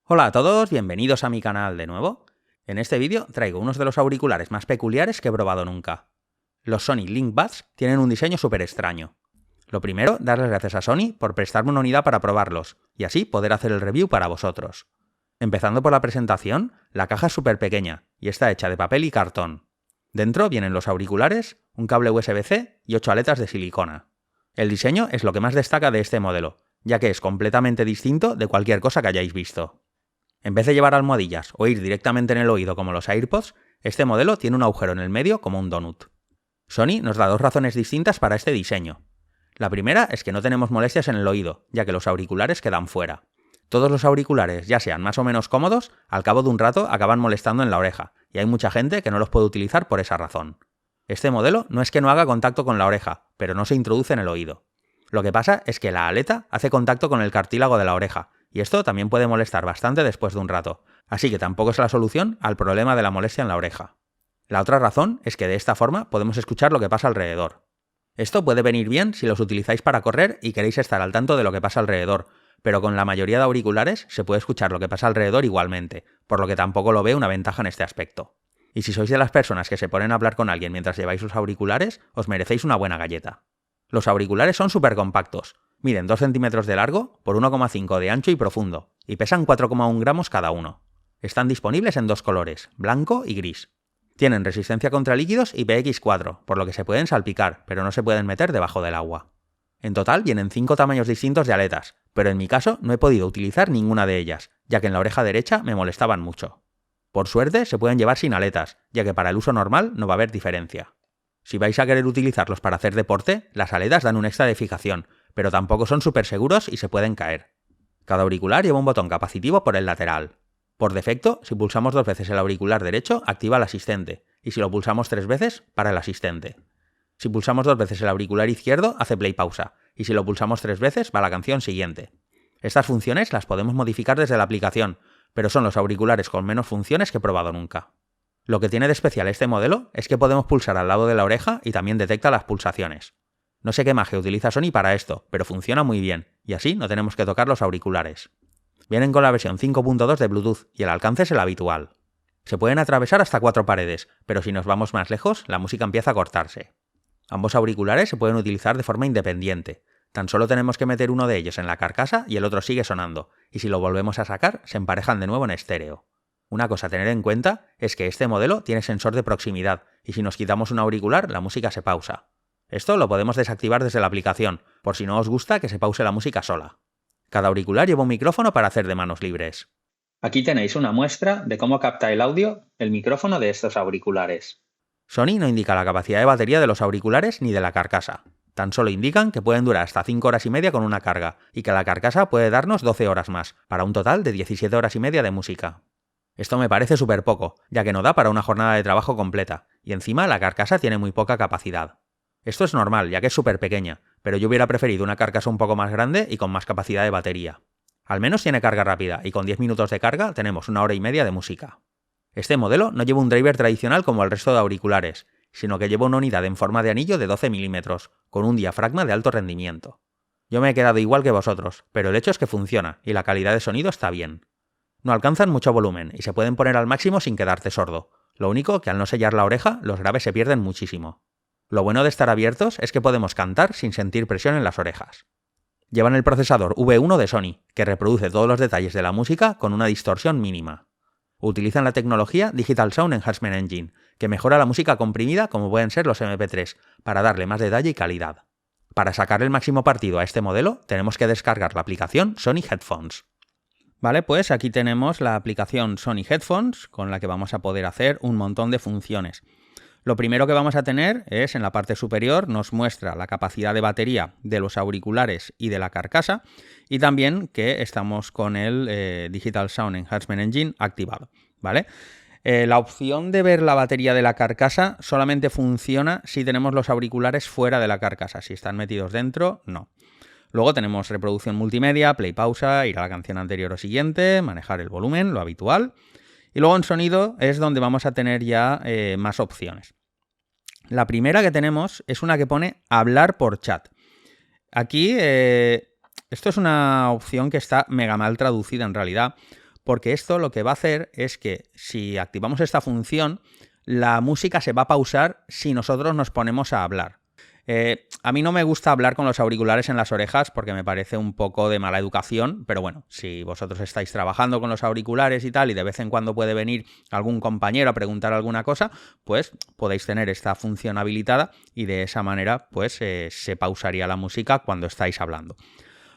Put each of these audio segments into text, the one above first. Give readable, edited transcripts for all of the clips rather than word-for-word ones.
Hola a todos, bienvenidos a mi canal de nuevo. En este vídeo traigo unos de los auriculares más peculiares que he probado nunca. Los Sony LinkBuds tienen un diseño súper extraño. Lo primero, dar las gracias a Sony por prestarme una unidad para probarlos, y así poder hacer el review para vosotros. Empezando por la presentación, la caja es súper pequeña, y está hecha de papel y cartón. Dentro vienen los auriculares, un cable USB-C y 8 aletas de silicona. El diseño es lo que más destaca de este modelo, ya que es completamente distinto de cualquier cosa que hayáis visto. En vez de llevar almohadillas o ir directamente en el oído como los AirPods, este modelo tiene un agujero en el medio como un donut. Sony nos da dos razones distintas para este diseño. La primera es que no tenemos molestias en el oído, ya que los auriculares quedan fuera. Todos los auriculares, ya sean más o menos cómodos, al cabo de un rato acaban molestando en la oreja, y hay mucha gente que no los puede utilizar por esa razón. Este modelo no es que no haga contacto con la oreja, pero no se introduce en el oído. Lo que pasa es que la aleta hace contacto con el cartílago de la oreja, y esto también puede molestar bastante después de un rato, así que tampoco es la solución al problema de la molestia en la oreja. La otra razón es que de esta forma podemos escuchar lo que pasa alrededor. Esto puede venir bien si los utilizáis para correr y queréis estar al tanto de lo que pasa alrededor, pero con la mayoría de auriculares se puede escuchar lo que pasa alrededor igualmente, por lo que tampoco lo veo una ventaja en este aspecto. Y si sois de las personas que se ponen a hablar con alguien mientras lleváis los auriculares, os merecéis una buena galleta. Los auriculares son súper compactos, miden 2 centímetros de largo por 1,5 de ancho y profundo, y pesan 4,1 gramos cada uno. Están disponibles en dos colores, blanco y gris. Tienen resistencia contra líquidos y PX4, por lo que se pueden salpicar, pero no se pueden meter debajo del agua. En total vienen 5 tamaños distintos de aletas, pero en mi caso no he podido utilizar ninguna de ellas, ya que en la oreja derecha me molestaban mucho. Por suerte se pueden llevar sin aletas, ya que para el uso normal no va a haber diferencia. Si vais a querer utilizarlos para hacer deporte, las aletas dan un extra de fijación, pero tampoco son súper seguros y se pueden caer. Cada auricular lleva un botón capacitivo por el lateral. Por defecto, si pulsamos 2 veces el auricular derecho, activa el asistente, y si lo pulsamos 3 veces, para el asistente. Si pulsamos 2 veces el auricular izquierdo, hace play pausa, y si lo pulsamos 3 veces, va a la canción siguiente. Estas funciones las podemos modificar desde la aplicación, pero son los auriculares con menos funciones que he probado nunca. Lo que tiene de especial este modelo es que podemos pulsar al lado de la oreja y también detecta las pulsaciones. No sé qué magia utiliza Sony para esto, pero funciona muy bien, y así no tenemos que tocar los auriculares. Vienen con la versión 5.2 de Bluetooth y el alcance es el habitual. Se pueden atravesar hasta 4 paredes, pero si nos vamos más lejos, la música empieza a cortarse. Ambos auriculares se pueden utilizar de forma independiente. Tan solo tenemos que meter uno de ellos en la carcasa y el otro sigue sonando, y si lo volvemos a sacar, se emparejan de nuevo en estéreo. Una cosa a tener en cuenta es que este modelo tiene sensor de proximidad, y si nos quitamos un auricular, la música se pausa. Esto lo podemos desactivar desde la aplicación, por si no os gusta que se pause la música sola. Cada auricular lleva un micrófono para hacer de manos libres. Aquí tenéis una muestra de cómo capta el audio el micrófono de estos auriculares. Sony no indica la capacidad de batería de los auriculares ni de la carcasa. Tan solo indican que pueden durar hasta 5 horas y media con una carga, y que la carcasa puede darnos 12 horas más, para un total de 17 horas y media de música. Esto me parece súper poco, ya que no da para una jornada de trabajo completa, y encima la carcasa tiene muy poca capacidad. Esto es normal, ya que es súper pequeña, pero yo hubiera preferido una carcasa un poco más grande y con más capacidad de batería. Al menos tiene carga rápida, y con 10 minutos de carga tenemos 1 hora y media de música. Este modelo no lleva un driver tradicional como el resto de auriculares, sino que lleva una unidad en forma de anillo de 12 milímetros, con un diafragma de alto rendimiento. Yo me he quedado igual que vosotros, pero el hecho es que funciona, y la calidad de sonido está bien. No alcanzan mucho volumen, y se pueden poner al máximo sin quedarte sordo. Lo único que al no sellar la oreja, los graves se pierden muchísimo. Lo bueno de estar abiertos es que podemos cantar sin sentir presión en las orejas. Llevan el procesador V1 de Sony, que reproduce todos los detalles de la música con una distorsión mínima. Utilizan la tecnología Digital Sound Enhancement Engine, que mejora la música comprimida como pueden ser los MP3, para darle más detalle y calidad. Para sacar el máximo partido a este modelo, tenemos que descargar la aplicación Sony Headphones. Vale, pues aquí tenemos la aplicación Sony Headphones, con la que vamos a poder hacer un montón de funciones. Lo primero que vamos a tener es, en la parte superior, nos muestra la capacidad de batería de los auriculares y de la carcasa, y también que estamos con el Digital Sound Enhancement Engine activado, ¿vale? La opción de ver la batería de la carcasa solamente funciona si tenemos los auriculares fuera de la carcasa. Si están metidos dentro, no. Luego tenemos reproducción multimedia, play pausa, ir a la canción anterior o siguiente, manejar el volumen, lo habitual. Y luego en sonido es donde vamos a tener ya más opciones. La primera que tenemos es una que pone hablar por chat. Aquí esto es una opción que está mega mal traducida en realidad, porque esto lo que va a hacer es que si activamos esta función, la música se va a pausar si nosotros nos ponemos a hablar. A mí no me gusta hablar con los auriculares en las orejas porque me parece un poco de mala educación, pero bueno, si vosotros estáis trabajando con los auriculares y tal, y de vez en cuando puede venir algún compañero a preguntar alguna cosa, pues podéis tener esta función habilitada y de esa manera pues se pausaría la música cuando estáis hablando.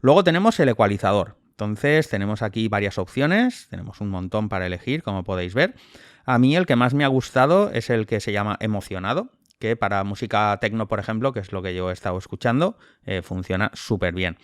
Luego tenemos el ecualizador. Entonces tenemos aquí varias opciones, tenemos un montón para elegir, como podéis ver. A mí el que más me ha gustado es el que se llama emocionado, que para música techno, por ejemplo, que es lo que yo he estado escuchando, funciona súper bien.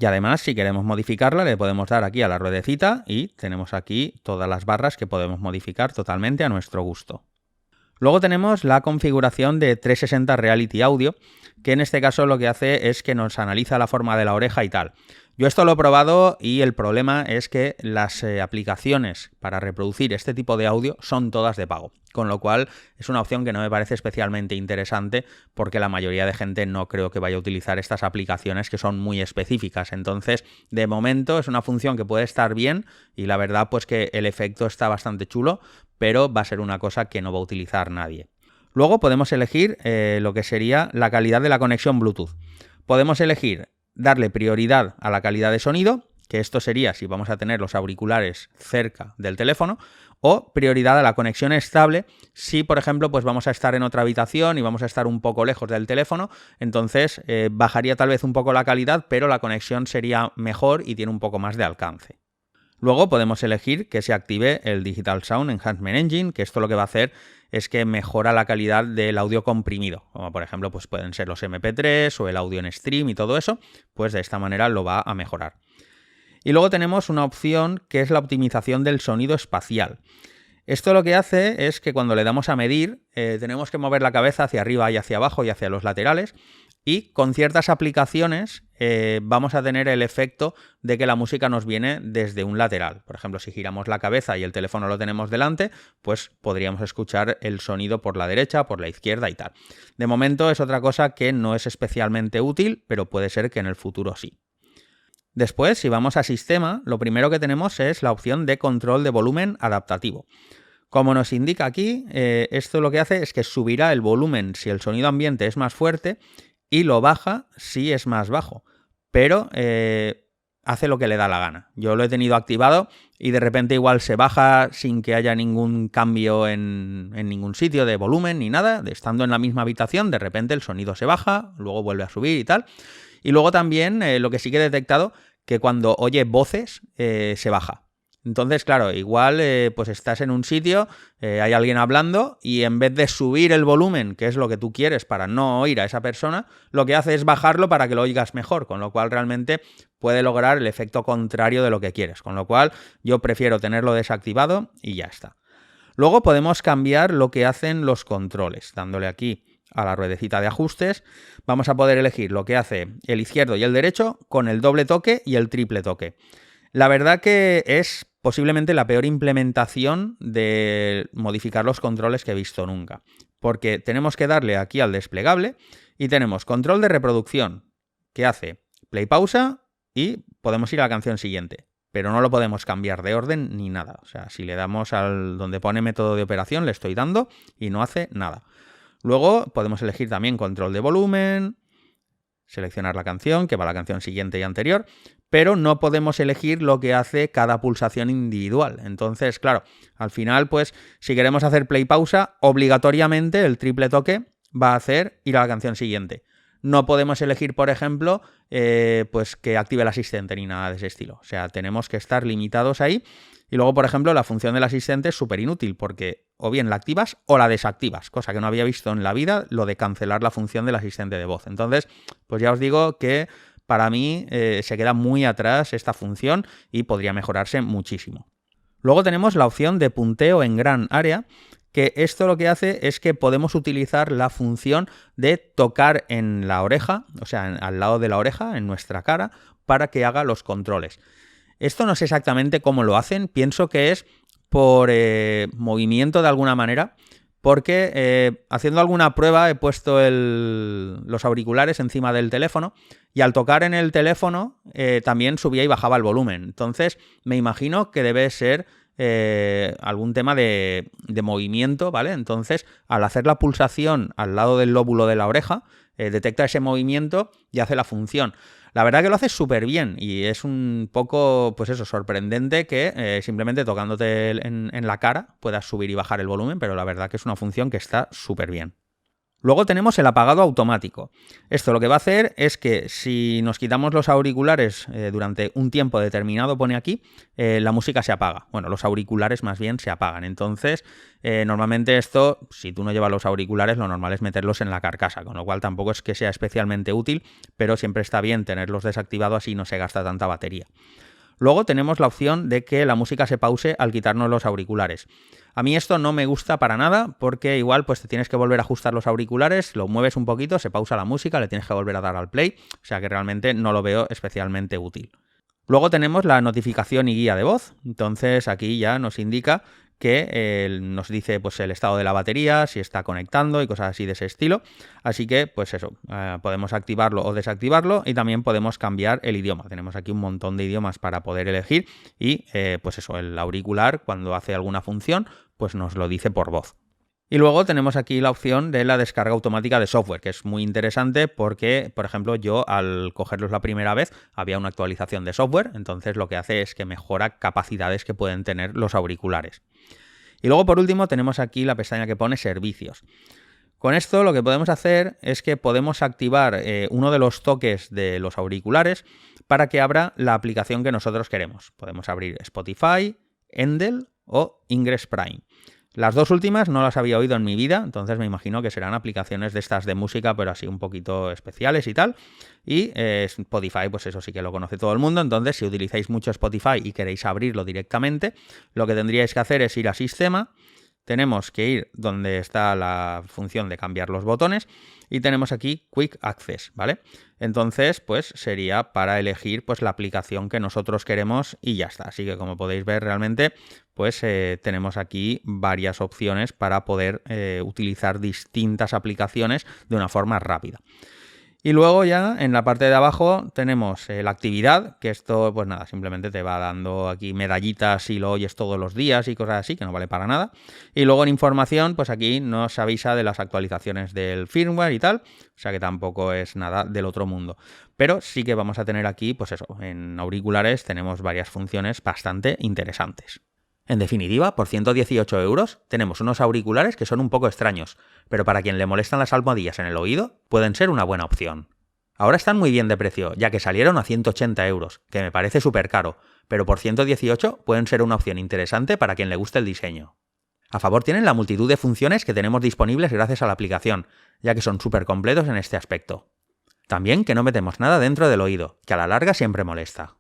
Y además, si queremos modificarla, le podemos dar aquí a la ruedecita y tenemos aquí todas las barras que podemos modificar totalmente a nuestro gusto. Luego tenemos la configuración de 360 Reality Audio, que en este caso lo que hace es que nos analiza la forma de la oreja y tal. Yo esto lo he probado y el problema es que las aplicaciones para reproducir este tipo de audio son todas de pago, con lo cual es una opción que no me parece especialmente interesante porque la mayoría de gente no creo que vaya a utilizar estas aplicaciones que son muy específicas. Entonces, de momento es una función que puede estar bien y la verdad pues que el efecto está bastante chulo, pero va a ser una cosa que no va a utilizar nadie. Luego podemos elegir lo que sería la calidad de la conexión Bluetooth. Podemos elegir darle prioridad a la calidad de sonido, que esto sería si vamos a tener los auriculares cerca del teléfono, o prioridad a la conexión estable si, por ejemplo, pues vamos a estar en otra habitación y vamos a estar un poco lejos del teléfono, entonces bajaría tal vez un poco la calidad, pero la conexión sería mejor y tiene un poco más de alcance. Luego podemos elegir que se active el Digital Sound Enhancement Engine, que esto lo que va a hacer es que mejora la calidad del audio comprimido, como por ejemplo pues pueden ser los MP3 o el audio en stream y todo eso, pues de esta manera lo va a mejorar. Y luego tenemos una opción que es la optimización del sonido espacial. Esto lo que hace es que cuando le damos a medir, tenemos que mover la cabeza hacia arriba y hacia abajo y hacia los laterales, y con ciertas aplicaciones vamos a tener el efecto de que la música nos viene desde un lateral. Por ejemplo, si giramos la cabeza y el teléfono lo tenemos delante, pues podríamos escuchar el sonido por la derecha, por la izquierda y tal. De momento es otra cosa que no es especialmente útil, pero puede ser que en el futuro sí. Después, si vamos a sistema, lo primero que tenemos es la opción de control de volumen adaptativo. Como nos indica aquí, esto lo que hace es que subirá el volumen si el sonido ambiente es más fuerte y lo baja si es más bajo, pero hace lo que le da la gana. Yo lo he tenido activado y de repente igual se baja sin que haya ningún cambio en ningún sitio de volumen ni nada, estando en la misma habitación, de repente el sonido se baja, luego vuelve a subir y tal. Y luego también lo que sí que he detectado, que cuando oye voces se baja. Entonces, claro, igual pues estás en un sitio, hay alguien hablando y en vez de subir el volumen, que es lo que tú quieres para no oír a esa persona, lo que hace es bajarlo para que lo oigas mejor, con lo cual realmente puede lograr el efecto contrario de lo que quieres, con lo cual yo prefiero tenerlo desactivado y ya está. Luego podemos cambiar lo que hacen los controles, dándole aquí a la ruedecita de ajustes, vamos a poder elegir lo que hace el izquierdo y el derecho con el doble toque y el triple toque. La verdad que es posiblemente la peor implementación de modificar los controles que he visto nunca, porque tenemos que darle aquí al desplegable y tenemos control de reproducción, que hace play pausa y podemos ir a la canción siguiente, pero no lo podemos cambiar de orden ni nada. O sea, si le damos al donde pone método de operación, le estoy dando y no hace nada. Luego podemos elegir también control de volumen, seleccionar la canción, que va a la canción siguiente y anterior, pero no podemos elegir lo que hace cada pulsación individual. Entonces, claro, al final, pues, si queremos hacer play pausa, obligatoriamente el triple toque va a hacer ir a la canción siguiente. No podemos elegir, por ejemplo, pues que active el asistente ni nada de ese estilo. O sea, tenemos que estar limitados ahí. Y luego, por ejemplo, la función del asistente es súper inútil porque o bien la activas o la desactivas, cosa que no había visto en la vida, lo de cancelar la función del asistente de voz. Entonces, pues ya os digo que para mí se queda muy atrás esta función y podría mejorarse muchísimo. Luego tenemos la opción de punteo en gran área, que esto lo que hace es que podemos utilizar la función de tocar en la oreja, o sea, al lado de la oreja, en nuestra cara, para que haga los controles. Esto no sé exactamente cómo lo hacen, pienso que es por movimiento de alguna manera, porque haciendo alguna prueba he puesto los auriculares encima del teléfono y al tocar en el teléfono también subía y bajaba el volumen. Entonces me imagino que debe ser algún tema de movimiento, ¿vale? Entonces al hacer la pulsación al lado del lóbulo de la oreja, detecta ese movimiento y hace la función. La verdad que lo hace súper bien y es un poco, pues eso, sorprendente que simplemente tocándote en la cara puedas subir y bajar el volumen, pero la verdad que es una función que está súper bien. Luego tenemos el apagado automático. Esto lo que va a hacer es que si nos quitamos los auriculares durante un tiempo determinado, pone aquí, la música se apaga. Bueno, los auriculares más bien se apagan. Entonces, normalmente esto, si tú no llevas los auriculares, lo normal es meterlos en la carcasa, con lo cual tampoco es que sea especialmente útil, pero siempre está bien tenerlos desactivados, así no se gasta tanta batería. Luego tenemos la opción de que la música se pause al quitarnos los auriculares. A mí esto no me gusta para nada porque igual pues te tienes que volver a ajustar los auriculares, lo mueves un poquito, se pausa la música, le tienes que volver a dar al play, o sea que realmente no lo veo especialmente útil. Luego tenemos la notificación y guía de voz, entonces aquí ya nos indica que nos dice pues el estado de la batería, si está conectando y cosas así de ese estilo. Así que pues eso, podemos activarlo o desactivarlo y también podemos cambiar el idioma. Tenemos aquí un montón de idiomas para poder elegir y pues eso, el auricular cuando hace alguna función pues nos lo dice por voz. Y luego tenemos aquí la opción de la descarga automática de software, que es muy interesante porque, por ejemplo, yo al cogerlos la primera vez había una actualización de software, entonces lo que hace es que mejora capacidades que pueden tener los auriculares. Y luego, por último, tenemos aquí la pestaña que pone servicios. Con esto lo que podemos hacer es que podemos activar uno de los toques de los auriculares para que abra la aplicación que nosotros queremos. Podemos abrir Spotify, Endel o Ingress Prime. Las dos últimas no las había oído en mi vida, entonces me imagino que serán aplicaciones de estas de música, pero así un poquito especiales y tal. Y Spotify, pues eso sí que lo conoce todo el mundo, entonces si utilizáis mucho Spotify y queréis abrirlo directamente, lo que tendríais que hacer es ir a Sistema, tenemos que ir donde está la función de cambiar los botones y tenemos aquí Quick Access, ¿vale? Entonces, pues sería para elegir pues la aplicación que nosotros queremos y ya está. Así que como podéis ver realmente, pues tenemos aquí varias opciones para poder utilizar distintas aplicaciones de una forma rápida. Y luego ya en la parte de abajo tenemos la actividad, que esto pues nada, simplemente te va dando aquí medallitas si lo oyes todos los días y cosas así, que no vale para nada. Y luego en información, pues aquí nos avisa de las actualizaciones del firmware y tal, o sea que tampoco es nada del otro mundo. Pero sí que vamos a tener aquí, pues eso, en auriculares tenemos varias funciones bastante interesantes. En definitiva, por 118 € tenemos unos auriculares que son un poco extraños, pero para quien le molestan las almohadillas en el oído, pueden ser una buena opción. Ahora están muy bien de precio, ya que salieron a 180 €, que me parece súper caro, pero por 118 pueden ser una opción interesante para quien le guste el diseño. A favor tienen la multitud de funciones que tenemos disponibles gracias a la aplicación, ya que son súper completos en este aspecto. También que no metemos nada dentro del oído, que a la larga siempre molesta.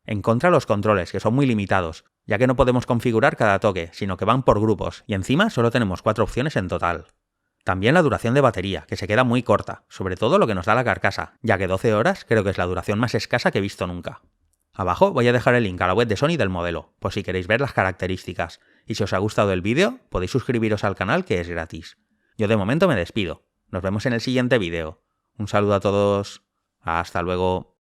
En contra los controles, que son muy limitados, ya que no podemos configurar cada toque, sino que van por grupos, y encima solo tenemos 4 opciones en total. También la duración de batería, que se queda muy corta, sobre todo lo que nos da la carcasa, ya que 12 horas creo que es la duración más escasa que he visto nunca. Abajo voy a dejar el link a la web de Sony del modelo, por si queréis ver las características, y si os ha gustado el vídeo, podéis suscribiros al canal que es gratis. Yo de momento me despido, nos vemos en el siguiente vídeo. Un saludo a todos, hasta luego.